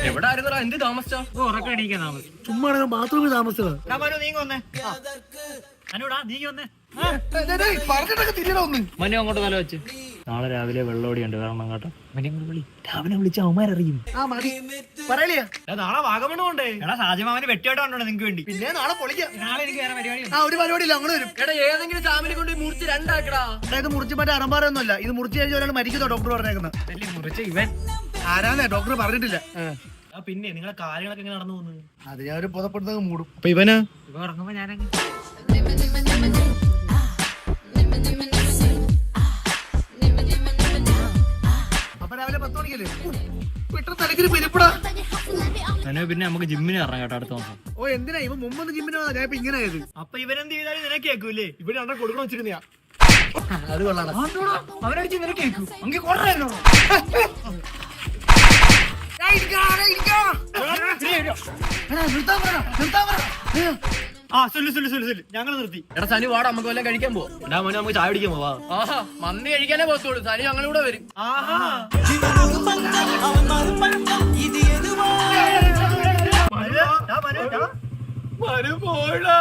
എവിടെ ആയിരുന്നോ എന്ത് താമസിച്ചാ? ഉറക്കം എണീക്കാൻ താമസം. ചുമ്മാ ബാത്റൂമിൽ താമസിച്ചത്. നീങ്ങി വന്നേ. അനുടാ നീങ്ങി വന്നേ. പറഞ്ഞിട്ടൊക്കെ തിരിയണ ഒന്ന്. മനു അങ്ങോട്ട് തല വെച്ച്. നാളെ രാവിലെ വെള്ളോടിയുണ്ട് കാരണം കേട്ടോ. വിളി രാവിലെ വിളിച്ച അവന്മാരറിയും. ആ മതി പറയലിയാ. നാളെ വാഗമണ് കൊണ്ടേ. എടാ ഷാജമാവന് വെട്ടിയോട്ട് കണ്ടോ നിങ്ങക്ക് വേണ്ടി. പിന്നെ നാളെ പൊളിക്കാം. നാളെ എനിക്ക് വേറെ പരിപാടി. ആ ഒരു പരിപാടിയില്ല അങ്ങനെ വരും. എടാ ഏതെങ്കിലും ചാമിനെ കൊണ്ട് മുറിച്ച് രണ്ടാക്കടാ. ഇത് മുറിച്ച് മറ്റേ അറമ്പാറൊന്നുമല്ല. ഇത് മുറിച്ച് കഴിഞ്ഞ ഒരാൾ മരിക്കുന്നോ ഡോക്ടർ പറഞ്ഞേക്കുന്നത്. മുറിച്ച് ഇവൻ ആരാന്നേ ഡോക്ടർ പറഞ്ഞിട്ടില്ല. പിന്നെ നിങ്ങളെ കാര്യങ്ങളൊക്കെ എങ്ങനെ നടന്നു പോകുന്നത്? അത് ഞാൻ ഒരു പുതപ്പെടുത്തങ്ങ് മൂടും. അപ്പൊ ഇവന് ഇവ ഇറങ്ങുമ്പോ ഞാനങ്ങ് അപ്പൊ രാവിലെ 10 മണിക്കല്ലേ പെട്ടെന്ന് തലക്കൊരു പെരുപ്പടാ. പിന്നെ നമുക്ക് ജിമ്മിന് ഇറങ്ങാം കേട്ടോ അടുത്ത മാസം. ഓ എന്തിനാ ഇവ മുമ്പൊന്ന് ജിമ്മിന് ഞാൻ ഇപ്പൊ ഇങ്ങനെ ആയത്. അപ്പൊ ഇവനെന്ത് ചെയ്താലും നിനക്ക് കേൾക്കൂലേ? ഇവിടെ അണ്ണ കൊടുക്കണം വെച്ചിരുന്നയാ. അത് കൊള്ളാണ്. അവനടിച്ച് നിനക്ക് കേൾക്കൂ. അങ്ങ് കൊള്ളായിരുന്നു. ഞങ്ങൾ നിർത്തി. എടാ സനി വാടാ നമുക്ക് വല്ലതും കഴിക്കാൻ പോവാ. എടാ മോനെ നമുക്ക് ചായ പിടിക്കാൻ പോവാ. ആഹാ മന്തി കഴിക്കാനേ പോത്തോളൂ. സനി ഞങ്ങളിവിടെ വരും. ആഹാ പോടാ